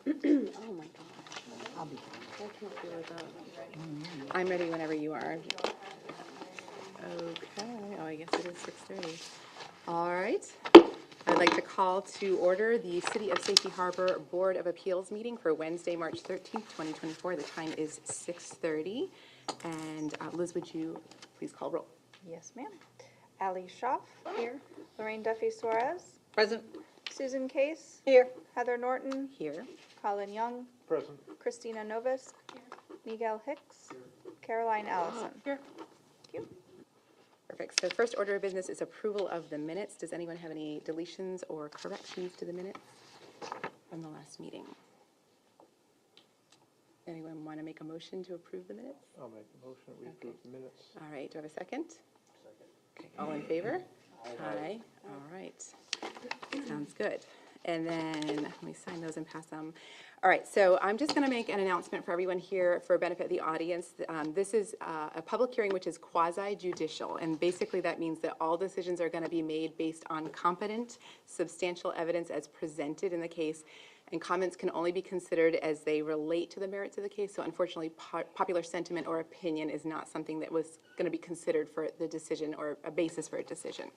Oh my God. I'll be. I can't deal with that. I'm ready whenever you are. Okay, oh, I guess it is 6:30. All right. I'd like to call to order the City of Safety Harbor Board of Appeals meeting for Wednesday, March 13th, 2024. The time is 6:30. And Liz, would you please call roll? Yes, ma'am. Ali Schaff. Here. Lorraine Duffy Suarez. Present. Susan Case. Here. Heather Norton. Here. Colin Young. Present. Christina Novisk. Miguel Hicks. Caroline Allison. Here. Thank you. Perfect. So first order of business is approval of the minutes. Does anyone have any deletions or corrections to the minutes from the last meeting? Anyone want to make a motion to approve the minutes? I'll make the motion that we approve the minutes. All right, do I have a second? Okay, all in favor? Aye. All right. Sounds good. And then, let me sign those and pass them. All right, so I'm just going to make an announcement for everyone here for benefit of the audience. This is a public hearing which is quasi-judicial, and basically that means that all decisions are going to be made based on competent, substantial evidence as presented in the case, and comments can only be considered as they relate to the merits of the case. So unfortunately, popular sentiment or opinion is not something that was going to be considered for the decision or a basis for a decision.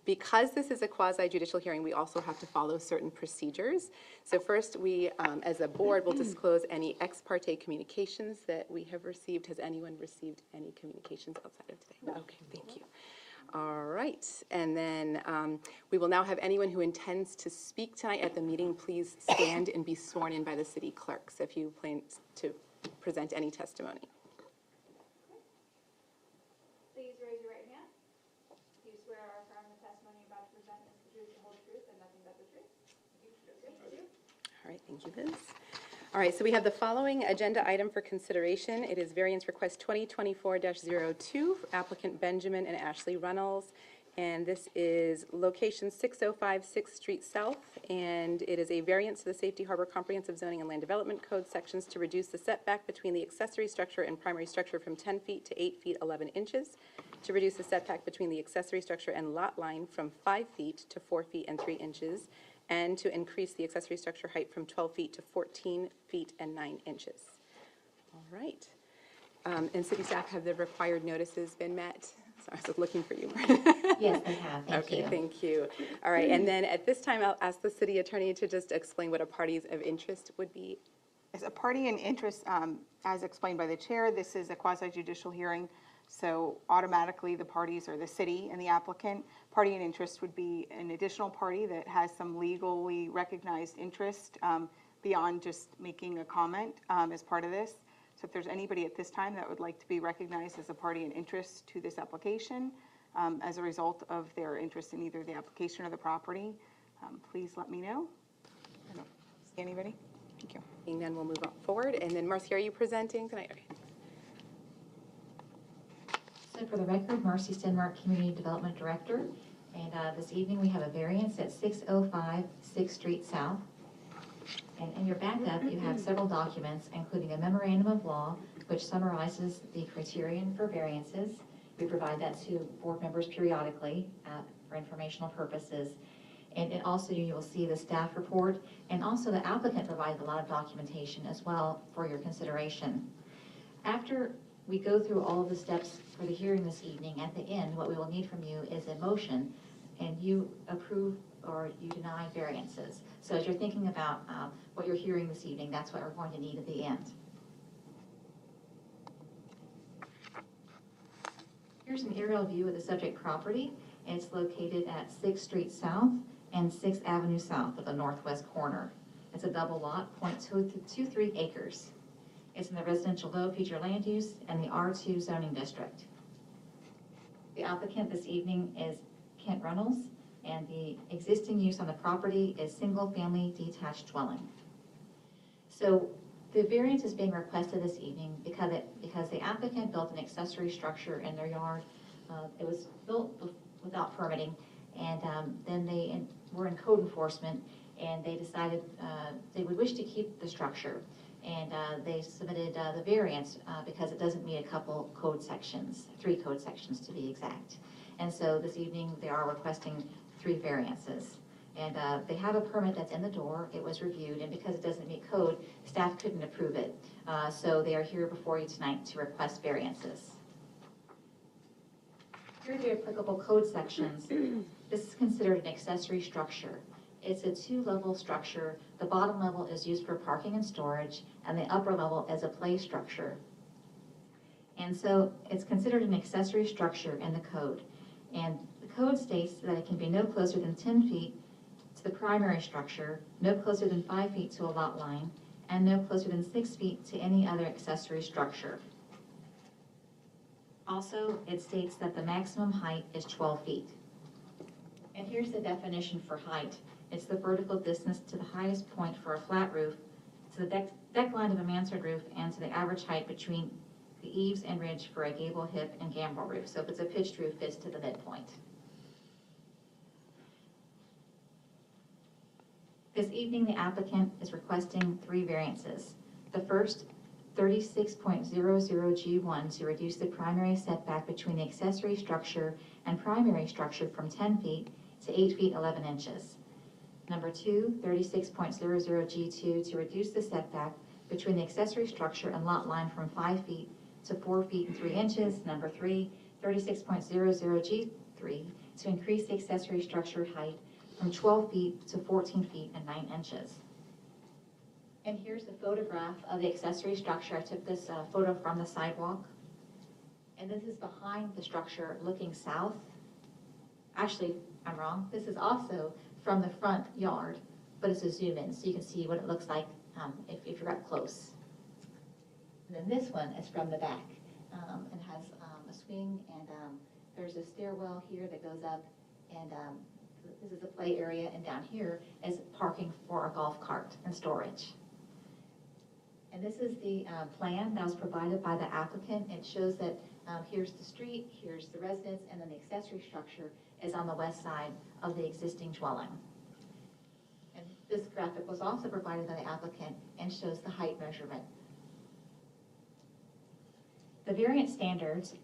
Because this is a quasi-judicial hearing, we also have to follow certain procedures. So first, we, as a board, will disclose any ex parte communications that we have received. Has anyone received any communications outside of today? Okay, thank you. All right, and then we will now have anyone who intends to speak tonight at the meeting, please stand and be sworn in by the city clerk. So if you plan to present any testimony. Please raise your right hand. Do you swear or affirm the testimony you're about to present is the truth, the whole truth, and nothing but the truth? Thank you. All right, thank you, Liz. All right, so we have the following agenda item for consideration. It is variance request 2024-02, applicant Benjamin and Ashley Runnels. And this is location 605 6th Street South, and it is a variance to the Safety Harbor Comprehensive Zoning and Land Development Code sections to reduce the setback between the accessory structure and primary structure from 10 feet to 8 feet 11 inches, to reduce the setback between the accessory structure and lot line from 5 feet to 4 feet and 3 inches, and to increase the accessory structure height from 12 feet to 14 feet and 9 inches. All right. And city staff, have the required notices been met? Sorry, I was looking for you. Yes, they have. Thank you. Okay, thank you. All right, and then at this time, I'll ask the city attorney to just explain what a parties of interest would be. As a party in interest, as explained by the chair, this is a quasi-judicial hearing, so automatically the parties are the city and the applicant. Party in interest would be an additional party that has some legally recognized interest beyond just making a comment as part of this. So if there's anybody at this time that would like to be recognized as a party in interest to this application as a result of their interest in either the application or the property, please let me know. I don't see anybody. Thank you. And then we'll move on forward. And then Marcy, are you presenting tonight? Okay. So for the record, Marcy Stenmark, Community Development Director. And this evening we have a variance at 605 6th Street South. And in your backup, you have several documents, including a memorandum of law, which summarizes the criterion for variances. We provide that to board members periodically for informational purposes. And also you will see the staff report, and also the applicant provided a lot of documentation as well for your consideration. After we go through all of the steps for the hearing this evening, at the end, what we will need from you is a motion, and you approve or you deny variances. So as you're thinking about what you're hearing this evening, that's what we're going to need at the end. Here's an aerial view of the subject property. It's located at 6th Street South and 6th Avenue South at the northwest corner. It's a double lot, 0.23 acres. It's in the residential low feature land use and the R2 zoning district. The applicant this evening is Kent Reynolds, and the existing use on the property is single-family detached dwelling. So the variance is being requested this evening because the applicant built an accessory structure in their yard. It was built without permitting, and then they were in code enforcement, and they decided they would wish to keep the structure, and they submitted the variance because it doesn't meet a couple code sections, 3 code sections to be exact. And so this evening they are requesting 3 variances. And they have a permit that's in the door, it was reviewed, and because it doesn't meet code, staff couldn't approve it. So they are here before you tonight to request variances. Here are the applicable code sections. This is considered an accessory structure. It's a 2-level structure. The bottom level is used for parking and storage, and the upper level is a play structure. And so it's considered an accessory structure in the code. And the code states that it can be no closer than 10 feet to the primary structure, no closer than 5 feet to a lot line, and no closer than 6 feet to any other accessory structure. Also, it states that the maximum height is 12 feet. And here's the definition for height. It's the vertical distance to the highest point for a flat roof, to the deck line of a mansard roof, and to the average height between the eaves and ridge for a gable, hip, and gambrel roof. So if it's a pitched roof, it's to the midpoint. This evening, the applicant is requesting 3 variances. The first, 36.00G1, to reduce the primary setback between the accessory structure and primary structure from 10 feet to 8 feet 11 inches. Number 2, 36.00G2, to reduce the setback between the accessory structure and lot line from 5 feet to 4 feet and 3 inches. Number 3, 36.00G3, to increase the accessory structure height from 12 feet to 14 feet and 9 inches. And here's the photograph of the accessory structure. I took this photo from the sidewalk. And this is behind the structure looking south. Actually, I'm wrong. This is also from the front yard, but it's a zoom in so you can see what it looks like if you're up close. And then this one is from the back. It has a swing, and there's a stairwell here that goes up, and this is a play area, and down here is parking for a golf cart and storage. And this is the plan that was provided by the applicant. It shows that here's the street, here's the residence, and then the accessory structure is on the west side of the existing dwelling. And this graphic was also provided by the applicant and shows the height measurement. The variance standards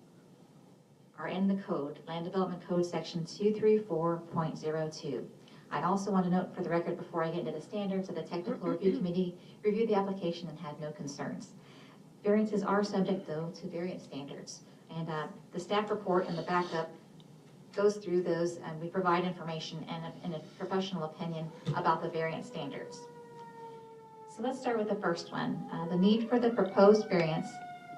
are in the code, Land Development Code Section 234.02. I also want to note for the record before I get into the standards that the Technical Review Committee reviewed the application and had no concerns. Variances are subject, though, to variance standards. And the staff report in the backup goes through those, and we provide information and a professional opinion about the variance standards. So let's start with the first one. The need for the proposed variance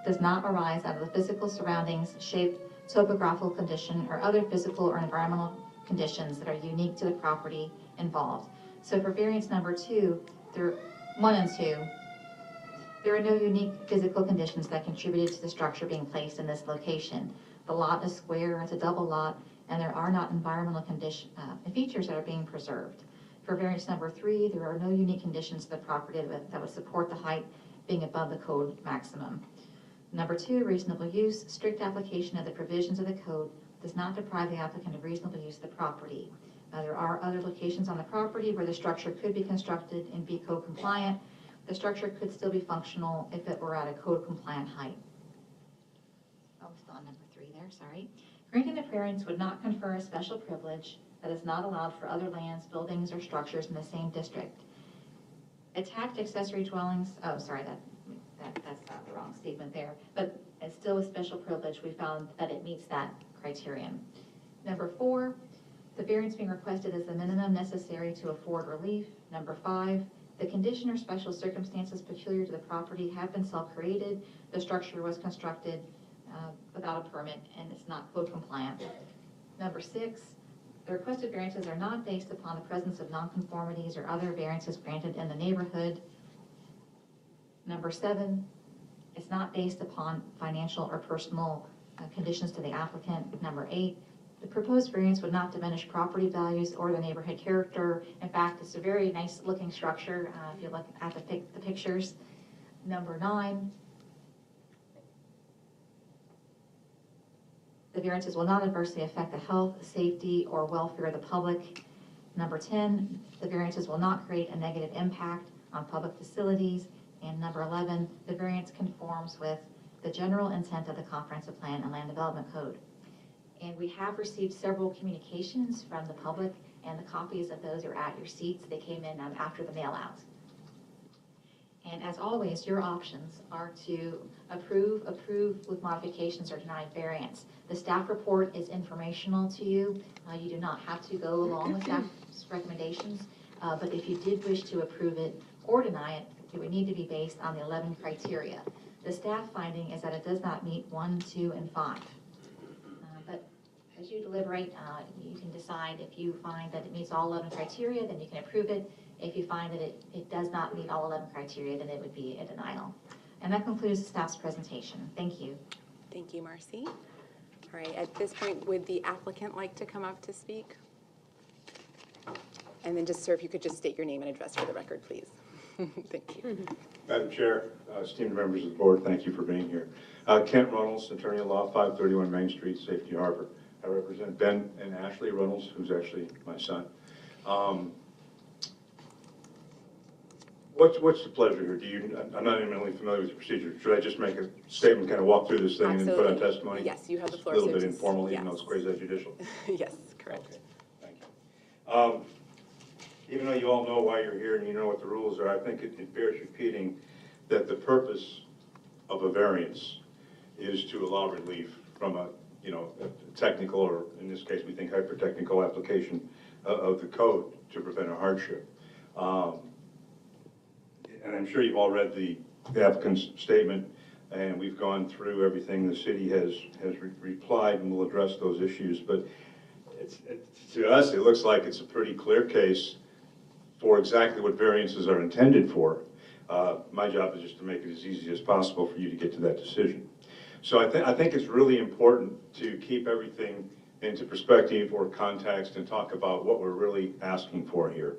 does not arise out of the physical surroundings, shape, topographical condition, or other physical or environmental conditions that are unique to the property involved. So for variance number 1 and 2, there are no unique physical conditions that contributed to the structure being placed in this location. The lot is square, it's a double lot, and there are not environmental features that are being preserved. For variance number 3, there are no unique conditions to the property that would support the height being above the code maximum. Number 2, reasonable use. Strict application of the provisions of the code does not deprive the applicant of reasonable use of the property. There are other locations on the property where the structure could be constructed and be code compliant. The structure could still be functional if it were at a code compliant height. Oh, I'm still on number 3 there, sorry. Granting the variance would not confer a special privilege that is not allowed for other lands, buildings, or structures in the same district. Attached accessory dwellings, oh, sorry, that's not the wrong statement there, but it's still a special privilege. We found that it meets that criterion. Number 4, the variance being requested is the minimum necessary to afford relief. Number 5, the condition or special circumstances peculiar to the property have been self-created. The structure was constructed without a permit and it's not code compliant. Number 6, the requested variances are not based upon the presence of nonconformities or other variances granted in the neighborhood. Number 7, it's not based upon financial or personal conditions to the applicant. Number 8, the proposed variance would not diminish property values or the neighborhood character. In fact, it's a very nice looking structure if you look at the pictures. Number 9, the variances will not adversely affect the health, safety, or welfare of the public. Number 10, the variances will not create a negative impact on public facilities. And number 11, the variance conforms with the general intent of the Comprehensive Plan and Land Development Code. And we have received several communications from the public and the copies of those are at your seats. They came in after the mail out. And as always, your options are to approve with modifications, or deny variance. The staff report is informational to you. You do not have to go along with staff's recommendations, but if you did wish to approve it or deny it, it would need to be based on the 11 criteria. The staff finding is that it does not meet 1, 2, and 5. But as you deliberate, you can decide if you find that it meets all 11 criteria, then you can approve it. If you find that it does not meet all 11 criteria, then it would be a denial. And that concludes the staff's presentation. Thank you. Thank you, Marcy. All right, at this point, would the applicant like to come up to speak? And then just, sir, if you could just state your name and address for the record, please. Thank you. Madam Chair, esteemed members of the board, thank you for being here. Kent Runnels, attorney at law, 531 Main Street, Safety Harbor. I represent Ben and Ashley Runnels, who's actually my son. What's the pleasure here? I'm not even really familiar with the procedure. Should I just make a statement, kind of walk through this thing and then put on Absolutely. testimony? Yes, you have the floor. A little so bit just- informally, even though yes. it's quasi-judicial. Yes, correct. Okay, thank you. Even though you all know why you're here and you know what the rules are, I think it bears repeating that the purpose of a variance is to allow relief from a technical, or in this case, we think hyper-technical application of the code to prevent a hardship. And I'm sure you've all read the applicant's statement, and we've gone through everything. The city has replied, and we'll address those issues. But to us, it looks like it's a pretty clear case for exactly what variances are intended for. My job is just to make it as easy as possible for you to get to that decision. So I think it's really important to keep everything into perspective or context and talk about what we're really asking for here.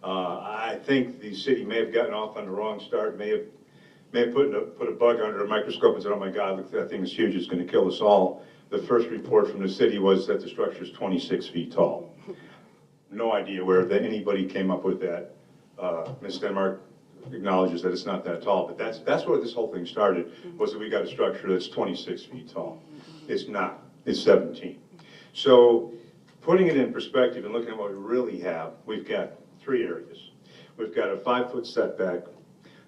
I think the city may have gotten off on the wrong start, may have put a bug under a microscope and said, oh my God, look, that thing is huge, it's going to kill us all. The first report from the city was that the structure is 26 feet tall. No idea where anybody came up with that. Ms. Denmark acknowledges that it's not that tall, but that's where this whole thing started, was that we got a structure that's 26 feet tall. It's not, it's 17. So putting it in perspective and looking at what we really have, we've got 3 areas. We've got a 5-foot setback.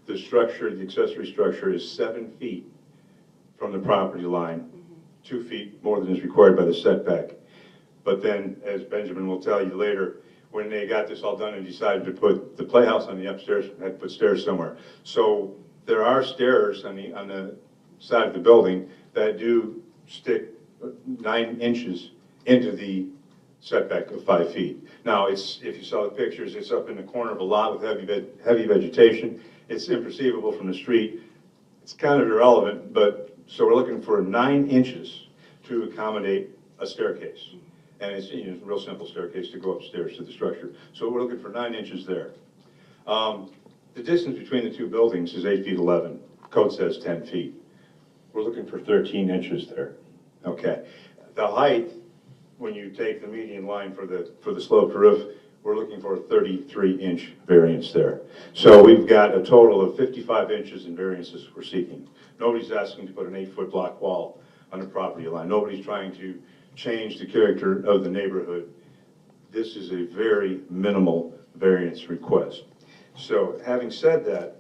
The structure, the accessory structure, is 7 feet from the property line, 2 feet more than is required by the setback. But then, as Benjamin will tell you later, when they got this all done and decided to put the playhouse on the upstairs, had to put stairs somewhere. So there are stairs on the side of the building that do stick 9 inches into the setback of 5 feet. Now, if you saw the pictures, it's up in the corner of a lot with heavy vegetation. It's imperceivable from the street. It's kind of irrelevant, but so we're looking for 9 inches to accommodate a staircase. And it's a real simple staircase to go upstairs to the structure. So we're looking for 9 inches there. The distance between the 2 buildings is 8 feet 11. Code says 10 feet. We're looking for 13 inches there. Okay. The height, when you take the median line for the sloped roof, we're looking for a 33-inch variance there. So we've got a total of 55 inches in variances we're seeking. Nobody's asking to put an 8-foot block wall on the property line. Nobody's trying to change the character of the neighborhood. This is a very minimal variance request. So having said that,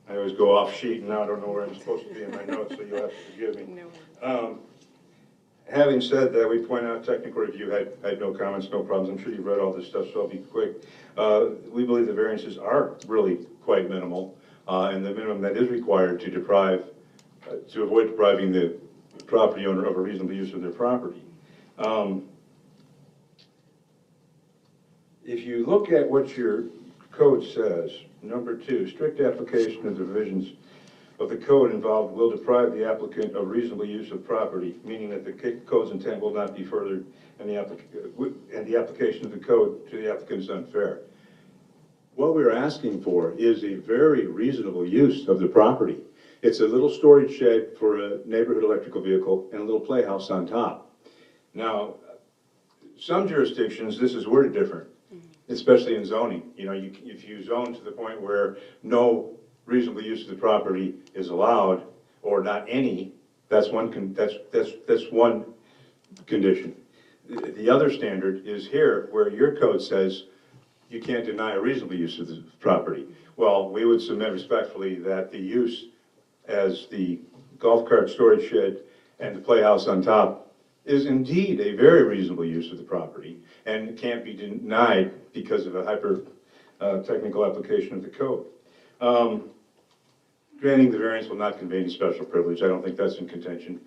I always go off sheet and now I don't know where I'm supposed to be in my notes, so you'll have to forgive me. No. Having said that, we point out technical review had no comments, no problems. I'm sure you've read all this stuff, so I'll be quick. We believe the variances are really quite minimal, and the minimum that is required to avoid depriving the property owner of a reasonable use of their property. If you look at what your code says, number 2, strict application of the provisions of the code involved will deprive the applicant of reasonable use of property, meaning that the code's intent will not be furthered and the application of the code to the applicant is unfair. What we're asking for is a very reasonable use of the property. It's a little storage shed for a neighborhood electrical vehicle and a little playhouse on top. Now, some jurisdictions, this is worded different, especially in zoning. If you zone to the point where no reasonable use of the property is allowed, or not any, that's one condition. The other standard is here, where your code says you can't deny a reasonable use of the property. Well, we would submit respectfully that the use as the golf cart storage shed and the playhouse on top is indeed a very reasonable use of the property and can't be denied because of a technical application of the code. Granting the variance will not convey any special privilege. I don't think that's in contention.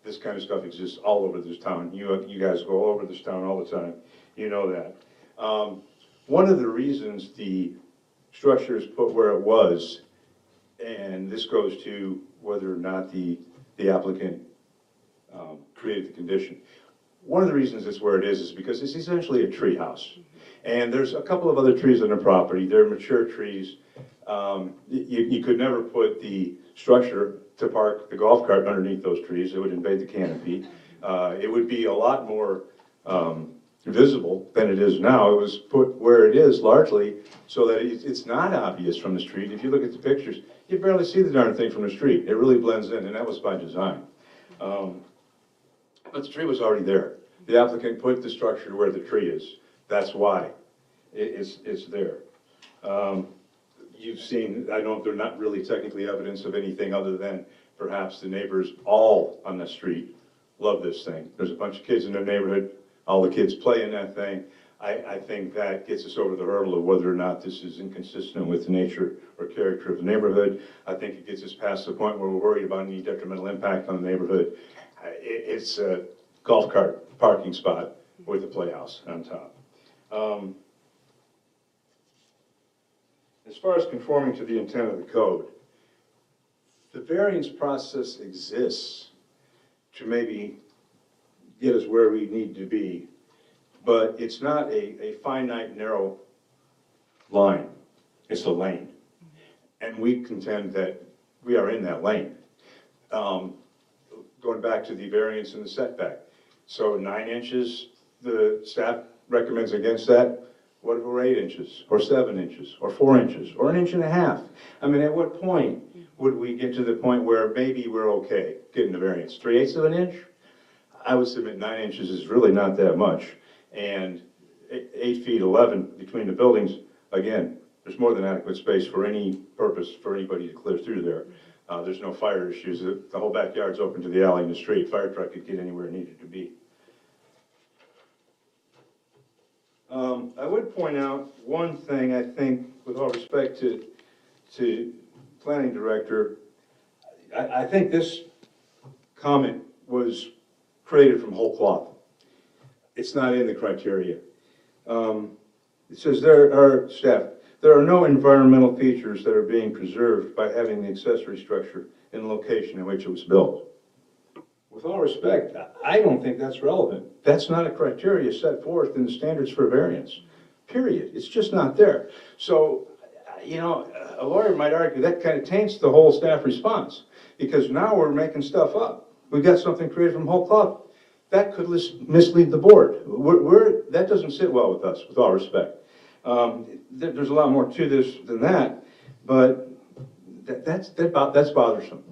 This kind of stuff exists all over this town. You guys go all over this town all the time. You know that. One of the reasons the structure is put where it was, and this goes to whether or not the applicant created the condition. One of the reasons it's where it is because it's essentially a tree house. And there's a couple of other trees on the property. They're mature trees. You could never put the structure to park the golf cart underneath those trees. It would invade the canopy. It would be a lot more visible than it is now. It was put where it is largely so that it's not obvious from the street. If you look at the pictures, you barely see the darn thing from the street. It really blends in, and that was by design. But the tree was already there. The applicant put the structure where the tree is. That's why it's there. You've seen, I know they're not really technically evidence of anything other than perhaps the neighbors all on the street love this thing. There's a bunch of kids in their neighborhood. All the kids play in that thing. I think that gets us over the hurdle of whether or not this is inconsistent with the nature or character of the neighborhood. I think it gets us past the point where we're worried about any detrimental impact on the neighborhood. It's a golf cart parking spot with a playhouse on top. As far as conforming to the intent of the code, the variance process exists to maybe get us where we need to be, but it's not a finite, narrow line. It's a lane. And we contend that we are in that lane. Going back to the variance and the setback. So 9 inches, the staff recommends against that. What if we're 8 inches, or 7 inches, or 4 inches, or 1.5 inches? I mean, at what point would we get to the point where maybe we're okay getting the variance? 3/8 of an inch? I would submit 9 inches is really not that much. And 8 feet 11 between the buildings, again, there's more than adequate space for any purpose for anybody to clear through there. There's no fire issues. The whole backyard's open to the alley and the street. Fire truck could get anywhere it needed to be. I would point out one thing, I think, with all respect to planning director, I think this comment was created from whole cloth. It's not in the criteria. It says there are no environmental features that are being preserved by having the accessory structure in the location in which it was built. With all respect, I don't think that's relevant. That's not a criteria set forth in the standards for variance, period. It's just not there. So, you know, a lawyer might argue that kind of taints the whole staff response, because now we're making stuff up. We've got something created from whole cloth. That could mislead the board. That doesn't sit well with us, with all respect. There's a lot more to this than that, but that's bothersome.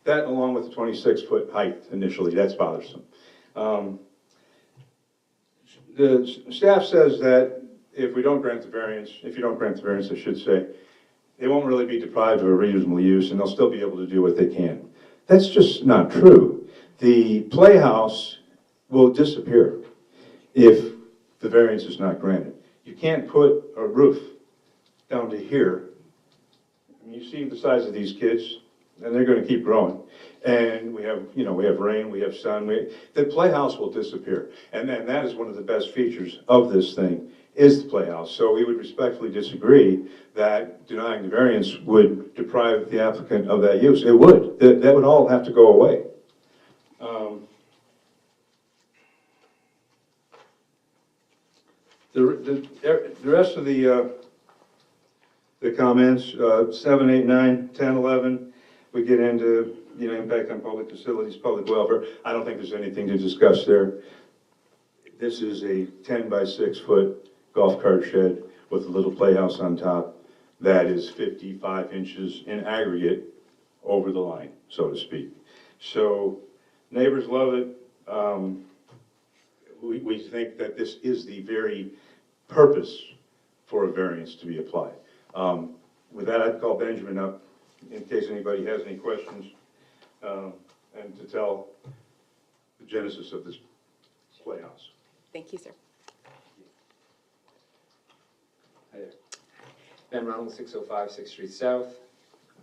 That, along with the 26-foot height initially, that's bothersome. The staff says that if you don't grant the variance, I should say, they won't really be deprived of a reasonable use, and they'll still be able to do what they can. That's just not true. The playhouse will disappear if the variance is not granted. You can't put a roof down to here. I mean, you see the size of these kids, and they're going to keep growing. And we have rain, we have sun. The playhouse will disappear. And then that is one of the best features of this thing, is the playhouse. So we would respectfully disagree that denying the variance would deprive the applicant of that use. It would. That would all have to go away. The rest of the comments, 7, 8, 9, 10, 11, we get into impact on public facilities, public welfare. I don't think there's anything to discuss there. This is a 10 by 6 foot golf cart shed with a little playhouse on top that is 55 inches in aggregate over the line, so to speak. So neighbors love it. we think that this is the very purpose for a variance to be applied. With that, I'd call Benjamin up in case anybody has any questions, and to tell the genesis of this playhouse. Thank you, sir. Hi there. Ben Ronald, 605 6th Street South.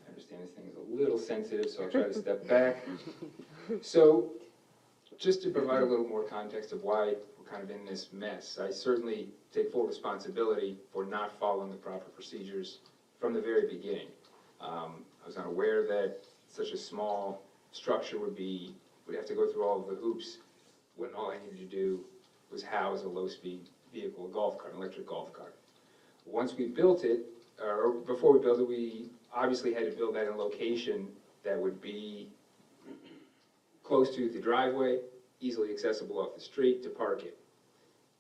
I understand this thing is a little sensitive, so I'll try to step back. So, just to provide a little more context of why we're kind of in this mess, I certainly take full responsibility for not following the proper procedures from the very beginning. I was unaware that such a small structure would have to go through all of the hoops when all I needed to do was house a low-speed vehicle, a golf cart, an electric golf cart. Once we built it, or before we built it, we obviously had to build that in a location that would be close to the driveway, easily accessible off the street to park it.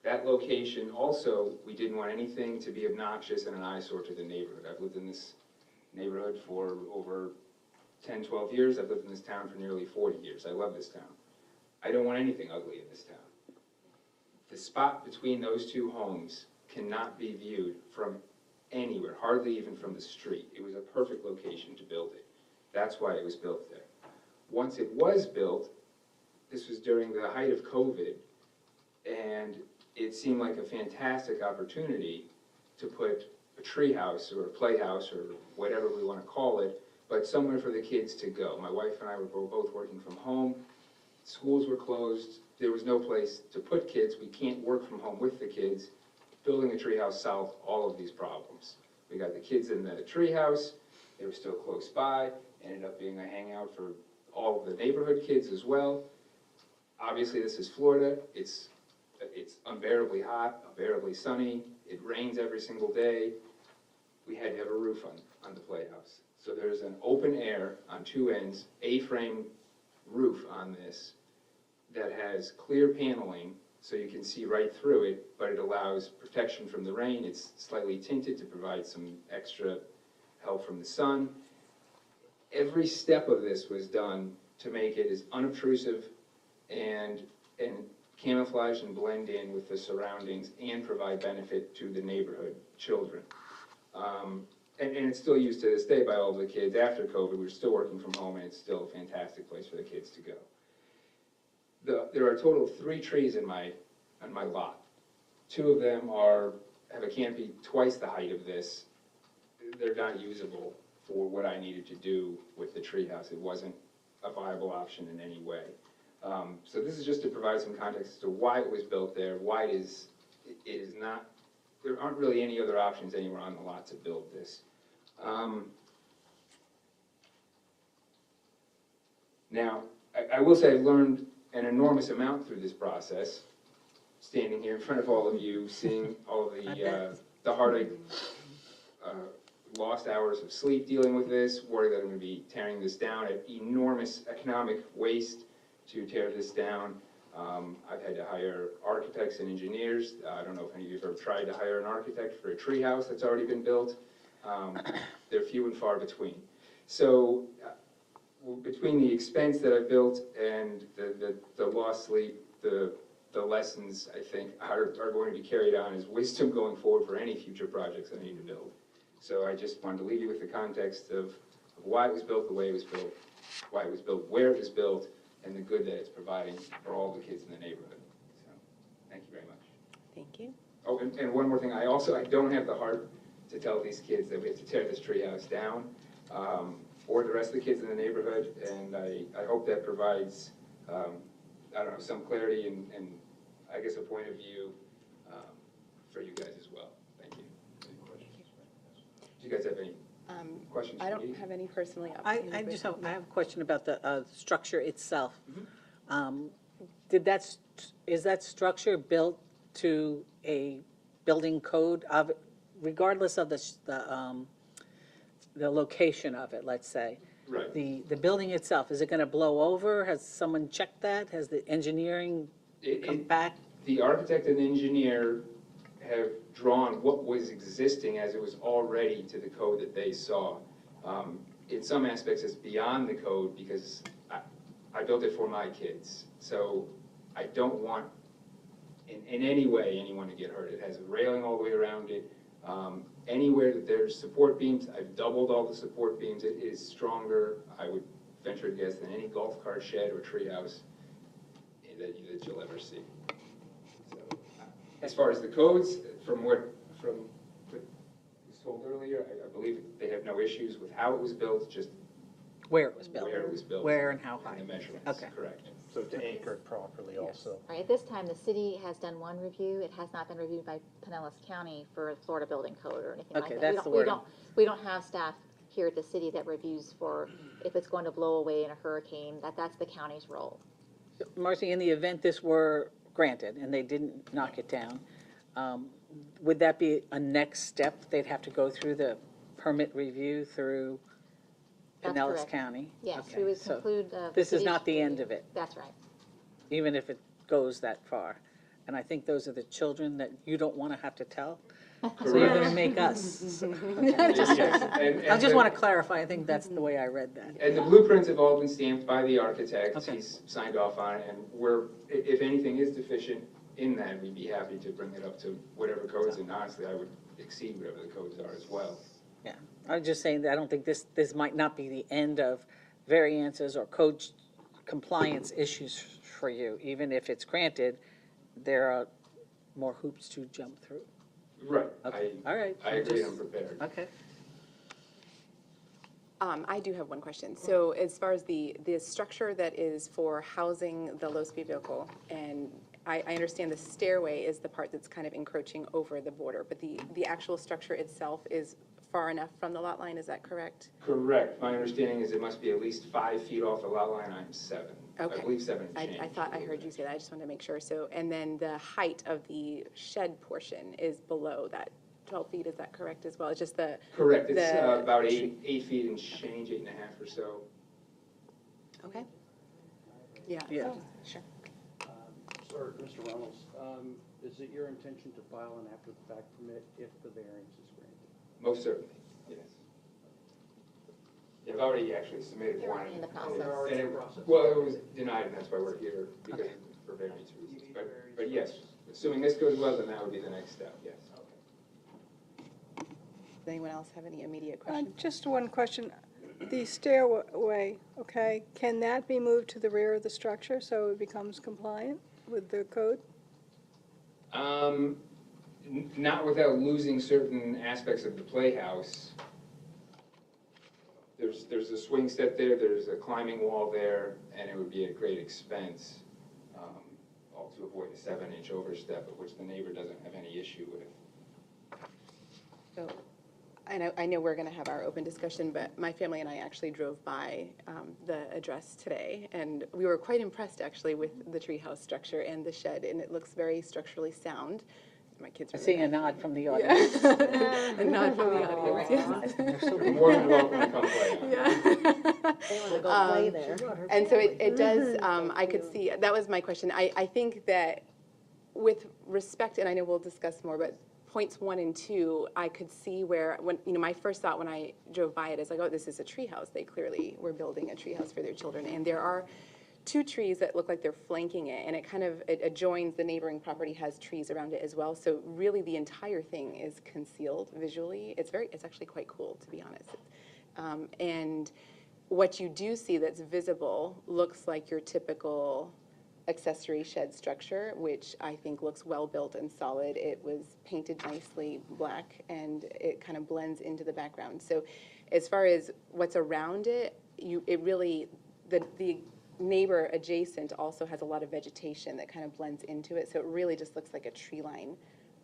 That location also, we didn't want anything to be obnoxious and an eyesore to the neighborhood. I've lived in this neighborhood for over 10, 12 years. I've lived in this town for nearly 40 years. I love this town. I don't want anything ugly in this town. The spot between those two homes cannot be viewed from anywhere, hardly even from the street. It was a perfect location to build it. That's why it was built there. Once it was built, this was during the height of COVID, and it seemed like a fantastic opportunity to put a tree house or a playhouse or whatever we want to call it, but somewhere for the kids to go. My wife and I were both working from home. Schools were closed. There was no place to put kids. We can't work from home with the kids. Building a tree house solved all of these problems. We got the kids in the tree house. They were still close by. Ended up being a hangout for all of the neighborhood kids as well. Obviously, this is Florida. It's unbearably hot, unbearably sunny. It rains every single day. We had to have a roof on the playhouse. So there's an open air on two ends, A-frame roof on this that has clear paneling so you can see right through it, but it allows protection from the rain. It's slightly tinted to provide some extra help from the sun. Every step of this was done to make it as unobtrusive and camouflage and blend in with the surroundings and provide benefit to the neighborhood children. And it's still used to this day by all of the kids. After COVID, we're still working from home, and it's still a fantastic place for the kids to go. There are a total of 3 trees on my lot. 2 of them have a canopy twice the height of this. They're not usable for what I needed to do with the treehouse. It wasn't a viable option in any way. So this is just to provide some context as to why it was built there, why it is not. There aren't really any other options anywhere on the lot to build this. Now, I will say I've learned an enormous amount through this process, standing here in front of all of you, seeing all of the heartache, lost hours of sleep dealing with this, worried that I'm going to be tearing this down at enormous economic waste to tear this down. I've had to hire architects and engineers. I don't know if any of you have ever tried to hire an architect for a tree house that's already been built. They're few and far between. So between the expense that I've built and the lost sleep, the lessons I think are going to be carried on as wisdom going forward for any future projects I need to build. So I just wanted to leave you with the context of why it was built the way it was built, why it was built where it was built, and the good that it's providing for all the kids in the neighborhood. So, thank you very much. Thank you. Oh, and one more thing, I don't have the heart to tell these kids that we have to tear this treehouse down, or the rest of the kids in the neighborhood, and I hope that provides, I don't know, some clarity and I guess a point of view for you guys as well. Thank you. Any questions? Do you guys have any questions? I for me? don't have any personally. I have a question about the structure itself. Is that structure built to a building code of, regardless of the location of it, let's say? Right. The building itself, is it going to blow over? Has someone checked that? Has the engineering come back? The architect and engineer have drawn what was existing as it was already to the code that they saw. In some aspects, it's beyond the code because I built it for my kids. So I don't want in any way anyone to get hurt. It has a railing all the way around it. Anywhere that there's support beams, I've doubled all the support beams. It is stronger, I would venture to guess, than any golf cart shed or treehouse that you'll ever see. So, as far as the codes, from what was told earlier, I believe they have no issues with how it was built, just Where it was built. where it was built. Where and how high. And the measurements, Okay. correct. So it's anchored properly also. All right, at this time, the city has done one review. It has not been reviewed by Pinellas County for Florida Building Code or anything like Okay, that. that's the wording. We don't have staff here at the city that reviews for if it's going to blow away in a hurricane, that's the county's role. Marcy, in the event this were granted and they didn't knock it down, would that be a next step? They'd have to go through the permit review through That's Pinellas correct. County? Yes, Okay, we would so conclude. This is not the end of it, That's right. even if it goes that far. And I think those are the children that you don't want to have to tell. So you're going to make us. Yes, I just want to clarify, I think that's the way I read that. And the blueprints have all been stamped by the architect. Okay. He's signed off on it, and if anything is deficient in that, we'd be happy to bring it up to whatever codes, and honestly, I would exceed whatever the codes are as well. Yeah, I'm just saying that I don't think this might not be the end of variances or code compliance issues for you. Even if it's granted, there are more hoops to jump through. Right. Okay, all right. I agree, Just- I'm prepared. Okay. I do have one question. So as far as the structure that is for housing the low-speed vehicle, and I understand the stairway is the part that's kind of encroaching over the border, but the actual structure itself is far enough from the lot line, is that correct? Correct. My understanding is it must be at least 5 feet off the lot line. I'm 7. Okay. I believe 7 and change. I thought I heard you say that, I just wanted to make sure. So, and then the height of the shed portion is below that 12 feet, is that correct as well? It's just the. Correct. It's the about tree- 8 feet and change, 8.5 or so. Okay. Yeah. Yeah. Sure. Sir, Mr. Reynolds, is it your intention to file an after-the-fact permit if the variance is granted? Most certainly, yes. I've already actually submitted They're one. already in the process. They're already And in it- the process. Well, it was denied, and that's why we're here, because for variance reasons. But yes, assuming this goes well, then that would be the next step, yes. Does anyone else have any immediate questions? Just one question. The stairway, okay, can that be moved to the rear of the structure so it becomes compliant with the code? Not without losing certain aspects of the playhouse. There's a swing set there, there's a climbing wall there, and it would be at great expense, all to avoid a 7-inch overstep, of which the neighbor doesn't have any issue with. So, I know we're going to have our open discussion, but my family and I actually drove by the address today, and we were quite impressed, actually, with the treehouse structure and the shed, and it looks very structurally sound. My kids I are see a really nod from the audience. Yeah. A nod from the audience, yes. You're more than welcome to come play on it. Yeah. They want to go play there. And so it does, I could see, that was my question. I think that with respect, and I know we'll discuss more, but points 1 and 2, I could see where, when, my first thought when I drove by it is like, oh, this is a treehouse. They clearly were building a treehouse for their children. And there are 2 trees that look like they're flanking it, and it adjoins, the neighboring property has trees around it as well. So really the entire thing is concealed visually. It's actually quite cool, to be honest. And what you do see that's visible looks like your typical accessory shed structure, which I think looks well built and solid. It was painted nicely black, and it kind of blends into the background. So as far as what's around it, the neighbor adjacent also has a lot of vegetation that kind of blends into it. So it really just looks like a tree line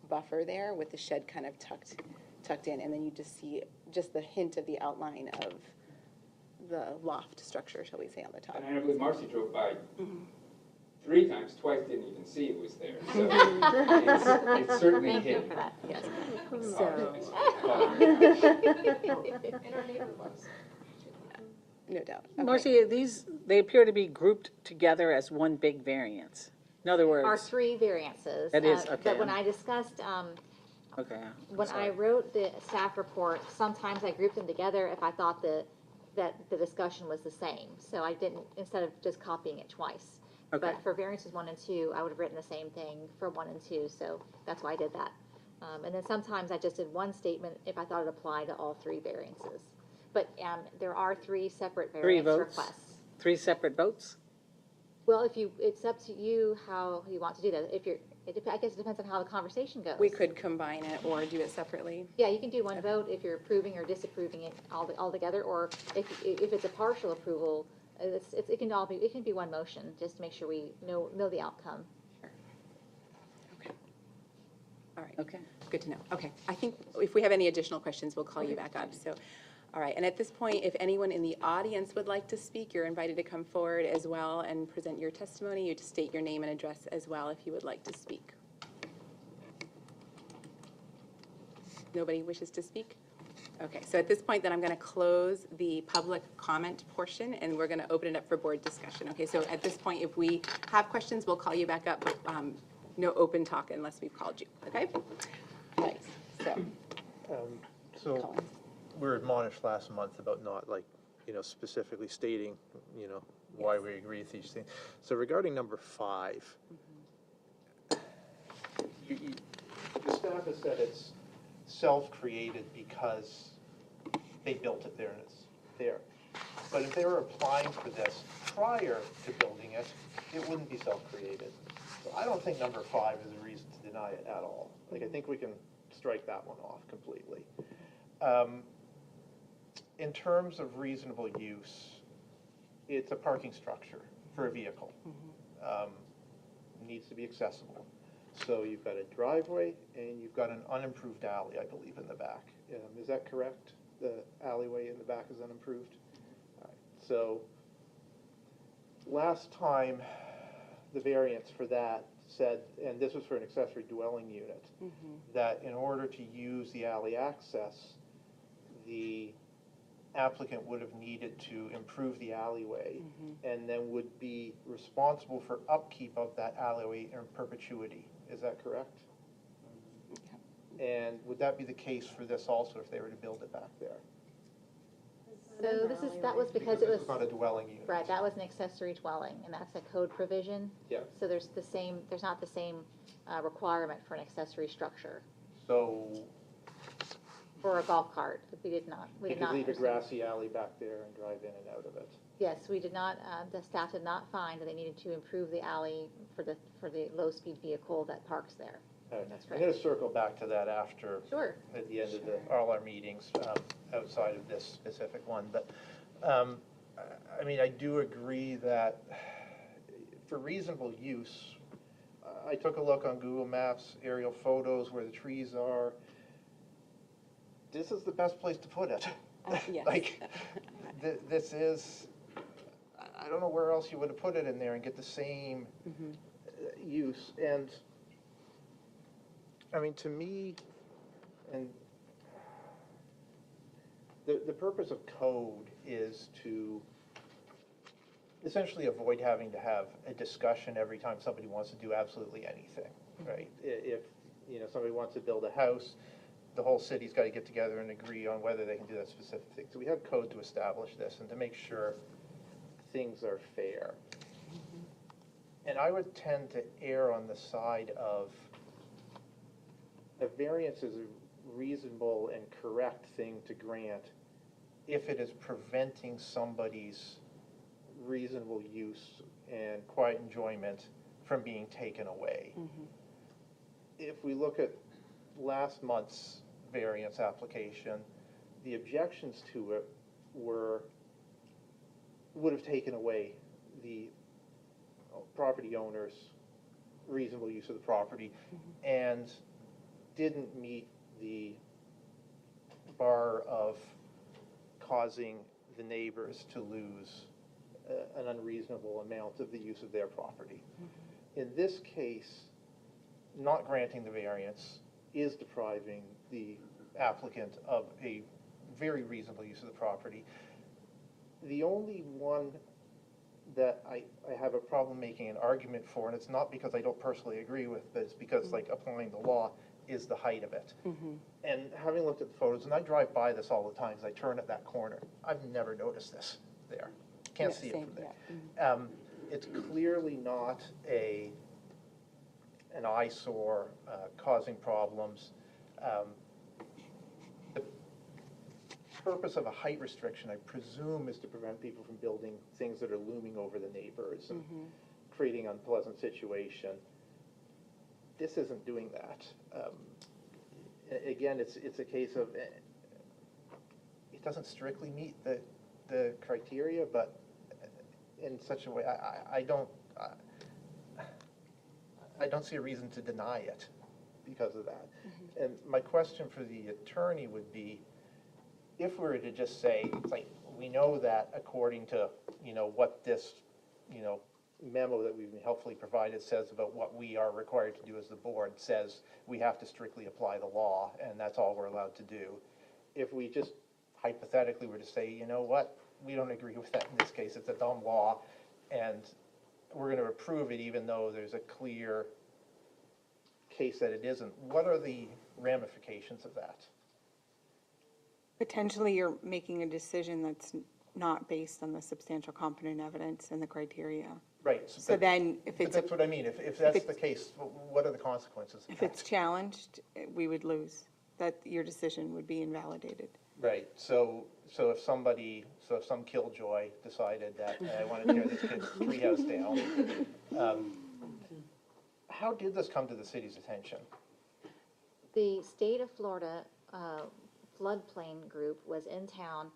buffer there with the shed kind of tucked in, and then you just see just the hint of the outline of the loft structure, shall we say, on the top. And I believe Marcy drove by 3 times, twice didn't even see it was there. So it's certainly Thank you hidden. for that, yes. No doubt. Okay. Marcy, they appear to be grouped together as one big variance. In other Are words, 3 variances. That is, But okay. when I discussed, okay. when I wrote the staff report, sometimes I grouped them together if I thought that the discussion was the same. So I didn't, instead of just copying it twice. Okay. But for variances 1 and 2, I would have written the same thing for 1 and 2, so that's why I did that. And then sometimes I just did one statement if I thought it applied to all 3 variances. But there are 3 separate 3 variance votes? requests. 3 separate votes? Well, it's up to you how you want to do that. I guess it depends on how the conversation goes. We could combine it or do it separately. Yeah, you can do one vote if you're approving or disapproving it all together, or if it's a partial approval, it can be one motion, just to make sure we know the outcome. Okay. All right. Okay. Good to know. Okay. I think if we have any additional questions, we'll call you back up. So, all right. And at this point, if anyone in the audience would like to speak, you're invited to come forward as well and present your testimony. You just state your name and address as well if you would like to speak. Nobody wishes to speak? Okay. So at this point, then I'm going to close the public comment portion, and we're going to open it up for board discussion. Okay. So at this point, if we have questions, we'll call you back up, but no open talk unless we've called you. Okay? All right. So Colin. we were admonished last month about not specifically stating, why we agree with each thing. So regarding number 5, the staff has said it's self-created because they built it there and it's there. But if they were applying for this prior to building it, it wouldn't be self-created. So I don't think number 5 is a reason to deny it at all. I think we can strike that one off completely. In terms of reasonable use, it's a parking structure for a vehicle. Needs to be accessible. So you've got a driveway and you've got an unimproved alley, I believe, in the back. Is that correct? The alleyway in the back is unimproved? All right. So last time, the variance for that said, and this was for an accessory dwelling unit, that in order to use the alley access, the applicant would have needed to improve the alleyway and then would be responsible for upkeep of that alleyway in perpetuity. Is that correct? And would that be the case for this also if they were to build it back there? So that was because it was, It's not a dwelling unit. right, that was an accessory dwelling, and that's a code provision. Yeah. So there's not the same requirement for an accessory structure. So For a golf cart, we did not. you could leave a grassy alley back there and drive in and out of it. Yes, we did not, the staff did not find that they needed to improve the alley for the low-speed vehicle that parks there. That's I'm correct. going to circle back to that after, Sure. at the end of all our meetings, outside of this specific one. But, I do agree that for reasonable use, I took a look on Google Maps, aerial photos where the trees are. This is the best place to put it. Yes. This is, I don't know where else you would have put it in there and get the same use. And, to me, and the purpose of code is to essentially avoid having to have a discussion every time somebody wants to do absolutely anything, right? If, somebody wants to build a house, the whole city's got to get together and agree on whether they can do that specific thing. So we have code to establish this and to make sure things are fair. And I would tend to err on the side of a variance is a reasonable and correct thing to grant if it is preventing somebody's reasonable use and quiet enjoyment from being taken away. If we look at last month's variance application, the objections to it would have taken away the property owner's reasonable use of the property and didn't meet the bar of causing the neighbors to lose an unreasonable amount of the use of their property. In this case, not granting the variance is depriving the applicant of a very reasonable use of the property. The only one that I have a problem making an argument for, and it's not because I don't personally agree with, but it's because applying the law, is the height of it. And having looked at the photos, and I drive by this all the time as I turn at that corner, I've never noticed this there. Can't see it from there. it's clearly not an eyesore causing problems. The purpose of a height restriction, I presume, is to prevent people from building things that are looming over the neighbors and creating unpleasant situation. This isn't doing that. Again, it's a case of, it doesn't strictly meet the criteria, but in such a way, I don't see a reason to deny it because of that. And my question for the attorney would be, if we were to just say, it's like, we know that according to, what this, memo that we've been helpfully provided says about what we are required to do as the board, says we have to strictly apply the law, and that's all we're allowed to do. If we just hypothetically were to say, you know what, we don't agree with that in this case, it's a dumb law, and we're going to approve it even though there's a clear case that it isn't, what are the ramifications of that? Potentially, you're making a decision that's not based on the substantial competent evidence and the criteria. Right. So then, if But it's, that's what I mean, if that's the case, what are the consequences of if that? it's challenged, we would lose, that your decision would be invalidated. Right, so if some killjoy decided that I want to tear this kid's treehouse down, how did this come to the city's attention? The state of Florida floodplain group was in town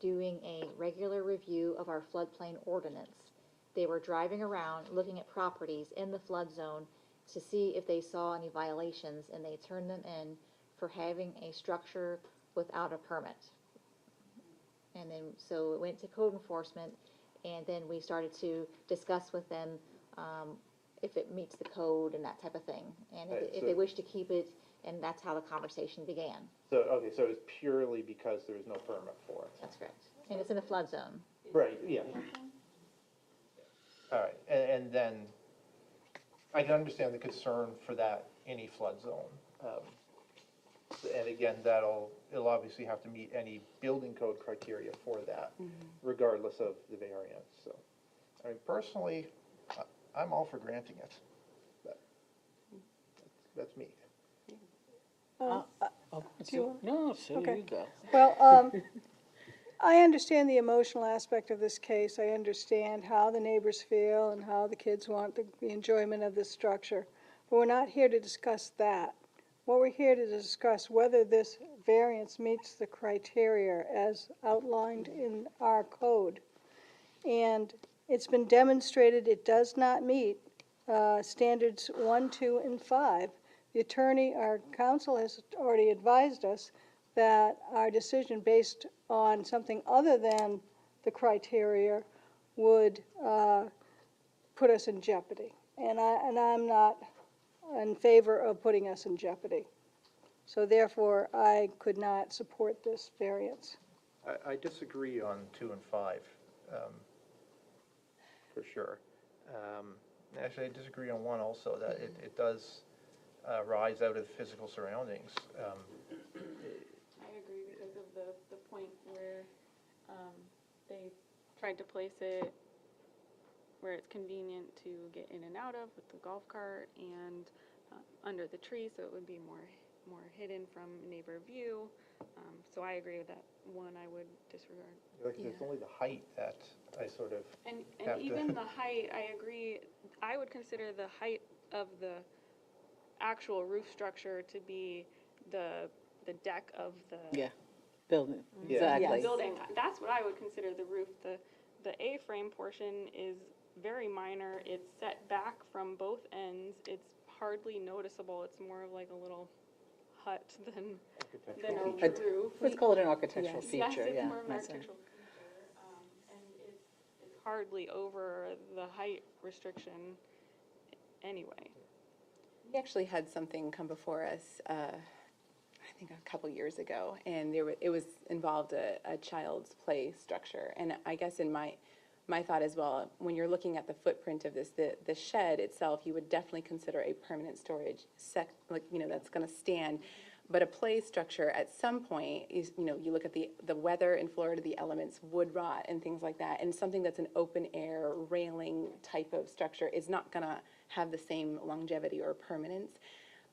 doing a regular review of our floodplain ordinance. They were driving around looking at properties in the flood zone to see if they saw any violations, and they turned them in for having a structure without a permit. And then, so it went to code enforcement, and then we started to discuss with them if it meets the code and that type of thing. And Right, if so- they wish to keep it, and that's how the conversation began. So, okay, so it's purely because there was no permit for it? That's correct. And it's in the flood zone. Right, yeah. All right, and then, I can understand the concern for that, any flood zone. And again, it'll obviously have to meet any building code criteria for that, regardless of the variance, so. I mean, personally, I'm all for granting it. But that's me. Oh, do you no, so Okay. you go. Well, I understand the emotional aspect of this case. I understand how the neighbors feel and how the kids want the enjoyment of this structure. But we're not here to discuss that. What we're here to discuss whether this variance meets the criteria as outlined in our code. And it's been demonstrated it does not meet standards 1, 2, and 5. The attorney, our counsel, has already advised us that our decision based on something other than the criteria would put us in jeopardy. And I'm not in favor of putting us in jeopardy. So therefore, I could not support this variance. I disagree on 2 and 5, for sure. Actually, I disagree on 1 also, that it does rise out of physical surroundings. I agree because of the point where they tried to place it where it's convenient to get in and out of with the golf cart and under the tree, so it would be more hidden from neighbor view. So I agree with that 1, I would disregard. Like, it's only the height that I sort of And have to- even the height, I agree, I would consider the height of the actual roof structure to be the deck of the Yeah, building, Yeah. exactly. building. That's what I would consider the roof. The A-frame portion is very minor. It's set back from both ends. It's hardly noticeable. It's more of like a little hut than architectural a feature. roof. Let's call it an architectural Yes. Yes, feature, it's yeah. more of an that's it. architectural feature, and it's hardly over the height restriction anyway. We actually had something come before us, I think a couple years ago, and it was involved a child's play structure. And I guess in my thought as well, when you're looking at the footprint of this, the shed itself, you would definitely consider a permanent storage that's going to stand. But a play structure at some point is, you look at the weather in Florida, the elements, wood rot and things like that, and something that's an open air railing type of structure is not gonna have the same longevity or permanence.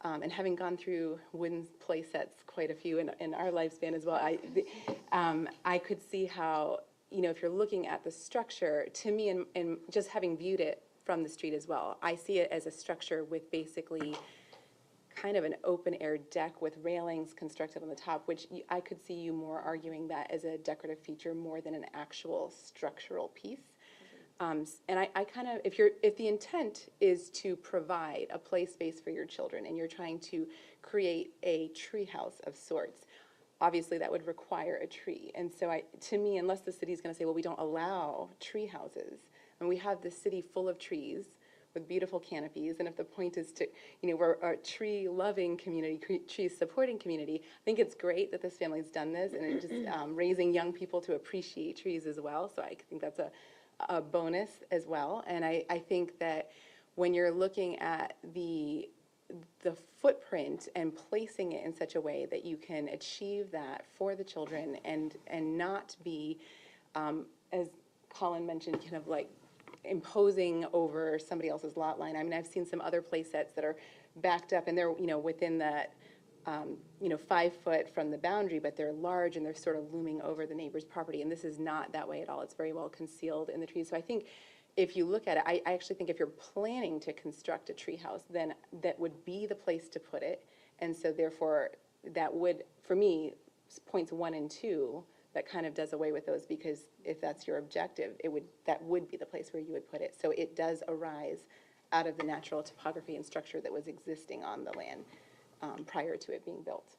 And having gone through wooden play sets, quite a few in our lifespan as well, I could see how, if you're looking at the structure, to me, and just having viewed it from the street as well, I see it as a structure with basically kind of an open air deck with railings constructed on the top, which I could see you more arguing that as a decorative feature more than an actual structural piece. And I kind of, if the intent is to provide a play space for your children and you're trying to create a tree house of sorts, obviously that would require a tree. And so to me, unless the city's gonna say, well, we don't allow tree houses, and we have this city full of trees with beautiful canopies, and if the point is to, we're a tree-loving community, tree-supporting community, I think it's great that this family's done this, and it's just raising young people to appreciate trees as well, so I think that's a bonus as well. And I think that when you're looking at the footprint and placing it in such a way that you can achieve that for the children and not be, as Colin mentioned, kind of like imposing over somebody else's lot line. I mean, I've seen some other play sets that are backed up and they're, within that, 5 foot from the boundary, but they're large and they're sort of looming over the neighbor's property. And this is not that way at all. It's very well concealed in the trees. So I think if you look at it, I actually think if you're planning to construct a tree house, then that would be the place to put it. And so therefore, that would, for me, points 1 and 2, that kind of does away with those, because if that's your objective, that would be the place where you would put it. So it does arise out of the natural topography and structure that was existing on the land prior to it being built.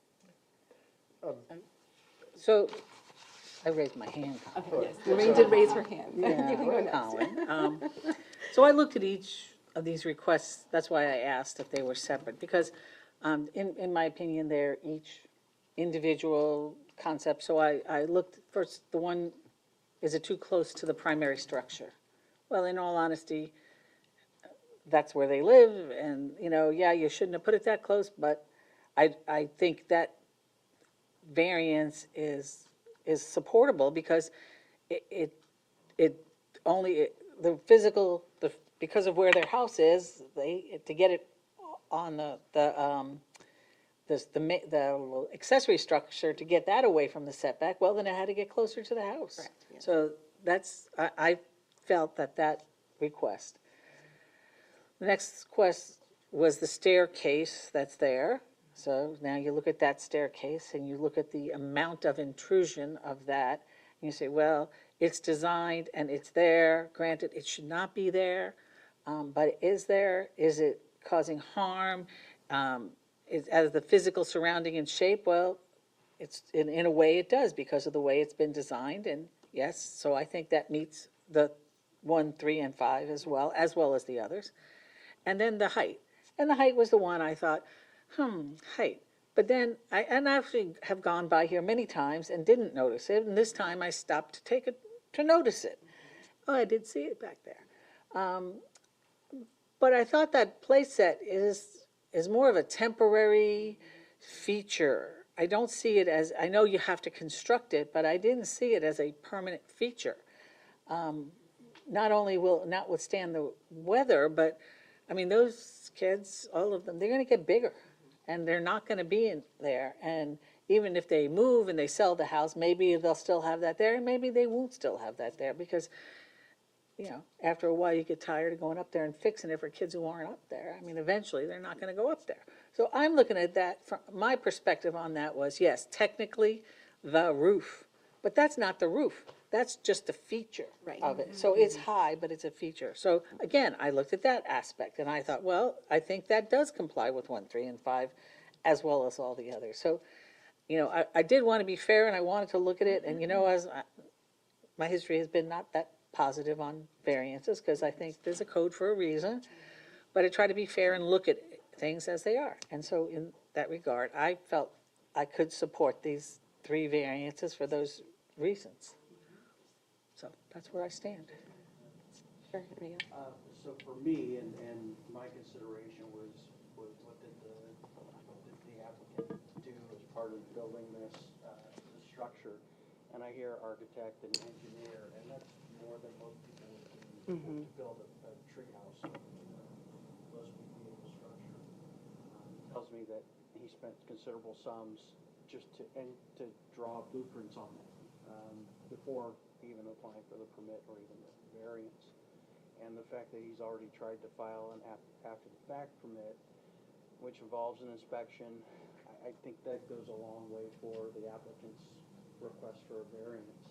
So, I raised my hand. Okay, yes, Lorraine did raise her hand. You can go Yeah, next. Colin. So I looked at each of these requests, that's why I asked if they were separate, because in my opinion, they're each individual concept. So I looked first, the one, is it too close to the primary structure? Well, in all honesty, that's where they live, and, yeah, you shouldn't have put it that close, but I think that variance is supportable because the physical, because of where their house is, to get it on the accessory structure, to get that away from the setback, well, then it had to get closer to the house. Correct, yeah. So I felt that request. The next request was the staircase that's there. So now you look at that staircase and you look at the amount of intrusion of that, and you say, well, it's designed and it's there. Granted, it should not be there, but it is there. Is it causing harm? As the physical surrounding and shape, well, it's in a way it does because of the way it's been designed, and yes, so I think that meets the 1, 3, and 5 as well as the others. And then the height. And the height was the one I thought, height. But then, I actually have gone by here many times and didn't notice it, and this time I stopped to notice it. Oh, I did see it back there. But I thought that playset is more of a temporary feature. I don't see it as, I know you have to construct it, but I didn't see it as a permanent feature. Not only will it not withstand the weather, but, I mean, those kids, all of them, they're gonna get bigger, and they're not gonna be in there. And even if they move and they sell the house, maybe they'll still have that there, and maybe they won't still have that there, because, after a while you get tired of going up there and fixing it for kids who aren't up there. I mean, eventually they're not gonna go up there. So I'm looking at that, from my perspective on that was, yes, technically the roof, but that's not the roof. That's just a feature of it. So it's high, but it's a feature. So again, I looked at that aspect and I thought, well, I think that does comply with 1, 3, and 5, as well as all the others. So, I did want to be fair and I wanted to look at it, and my history has been not that positive on variances, because I think there's a code for a reason, but I try to be fair and look at things as they are. And so in that regard, I felt I could support these 3 variances for those reasons. So that's where I stand. Sure, Miguel. So for me, and my consideration was what did the applicant do part of building this structure. And I hear architect and engineer, and that's more than most people would do to build a treehouse, most medium structure. Tells me that he spent considerable sums just to draw blueprints on it before even applying for the permit or even the variance. And the fact that he's already tried to file an after-the-fact permit, which involves an inspection, I think that goes a long way for the applicant's request for a variance.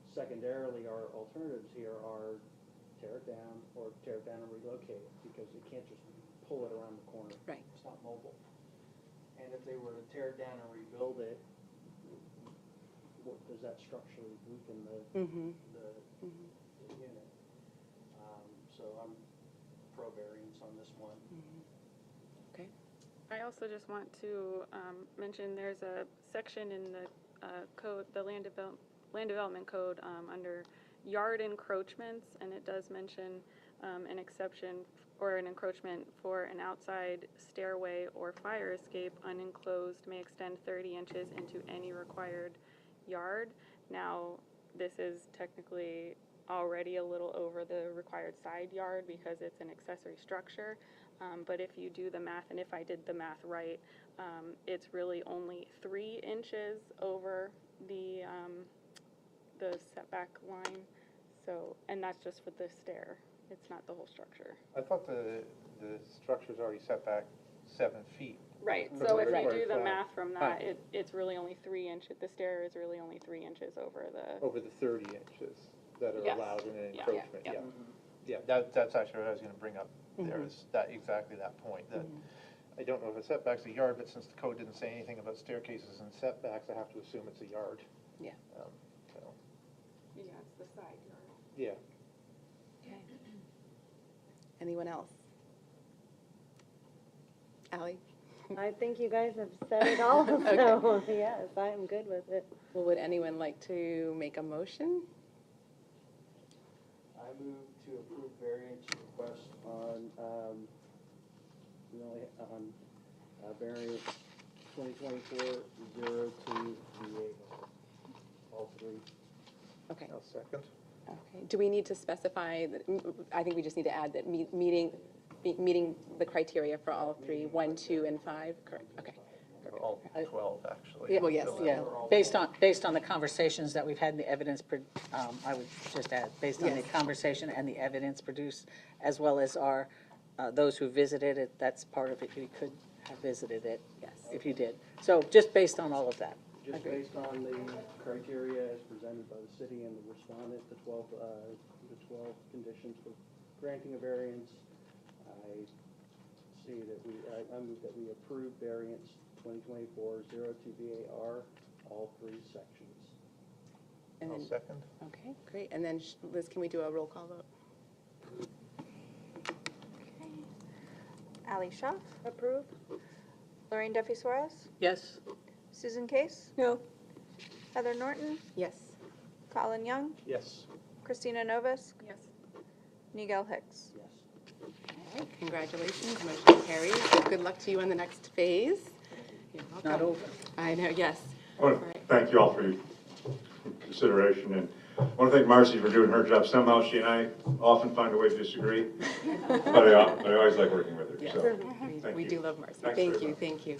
Secondarily, our alternatives here are tear it down or tear it down and relocate it, because you can't just pull it around the corner. Right. It's not mobile. And if they were to tear it down and rebuild it, does that structurally weaken the unit? So I'm pro variance on this one. Okay. I also just want to mention there's a section in the code, the land development code, under yard encroachments, and it does mention an exception or an encroachment for an outside stairway or fire escape unenclosed may extend 30 inches into any required yard. Now, this is technically already a little over the required side yard because it's an accessory structure. But if you do the math, and if I did the math right, it's really only 3 inches over the setback line. So, and that's just for the stair. It's not the whole structure. I thought the structure's already set back 7 feet. Right. For So the if you required do the size. math from that, it's really only 3 inches. The stair is really only 3 inches over the. Over the 30 inches that are Yes. allowed in an Yeah. encroachment, Yeah. yeah. Yeah, that's actually what I was gonna bring up. There is that, exactly that point, that I don't know if a setback's a yard, but since the code didn't say anything about staircases and setbacks, I have to assume it's a yard. Yeah. So, Yeah, it's the side yard. yeah. Okay. Anyone else? Ally? I think you guys have said it all, so yes, I am good with it. Well, would anyone like to make a motion? I move to approve variance request on variance 2024-0238. All 3. Okay. I'll second. Okay. Do we need to specify that, I think we just need to add that meeting the criteria for all 3, 1, 2, and 5, correct? Okay. All 12, actually. Yeah, well, yes, Yeah, based on the conversations that we've had and the evidence, I would just add, based on the Yes. conversation and the evidence produced, as well as our, those who visited it, that's part of it, you could have visited it. Yes. If you did. So just based on all of that. Just based on the criteria as presented by the city and the respondent, the 12 conditions for granting a variance, I see that I move that we approve variance 2024-02VAR, all 3 sections. And I'll then, second. okay, great. And then Liz, can we do a roll call vote? Ally Shaw, Approve? Lorraine Duffy Suarez, Yes? Susan Case, No, Heather Norton, Yes. Colin Young, Yes. Christina Novus, Yes. Miguel Hicks. Yes. All right, congratulations, motion carries. Good luck to you on the next phase. You're welcome. Not over. I know, yes. I want to thank you all for your consideration, and I want to thank Marcy for doing her job. Somehow she and I often find a way to disagree, but I always like working with her, Yes. so, thank We you. do love Marcy. Thanks Thank very you, much. thank you.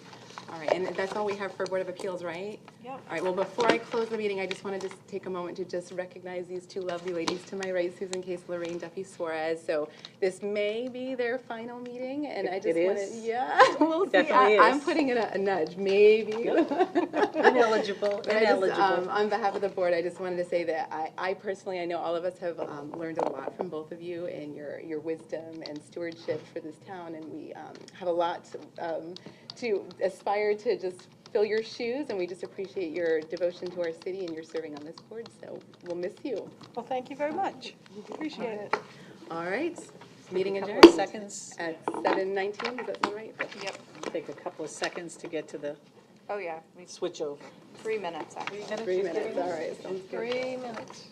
All right, and that's all we have for Board of Appeals, right? Yep. All right, well, before I close the meeting, I just wanted to take a moment to just recognize these 2 lovely ladies to my right, Susan Case, Lorraine Duffy Suarez. So this may be their final meeting, and I just It wanted, is. yeah, we'll see. Definitely I'm is. putting in a nudge, maybe. Ineligible, But I just, ineligible. on behalf of the board, I just wanted to say that I personally, I know all of us have learned a lot from both of you and your wisdom and stewardship for this town, and we have a lot to aspire to just fill your shoes, and we just appreciate your devotion to our city and your serving on this board, so we'll miss you. well, thank you very much. Appreciate it. All right, meeting Couple adjourned of seconds, at 7:19, does that sound right? Yep. take a couple of seconds to get to the Oh, yeah, we switch over. 3 minutes actually. 3 minutes, all right, sounds good. 3 minutes.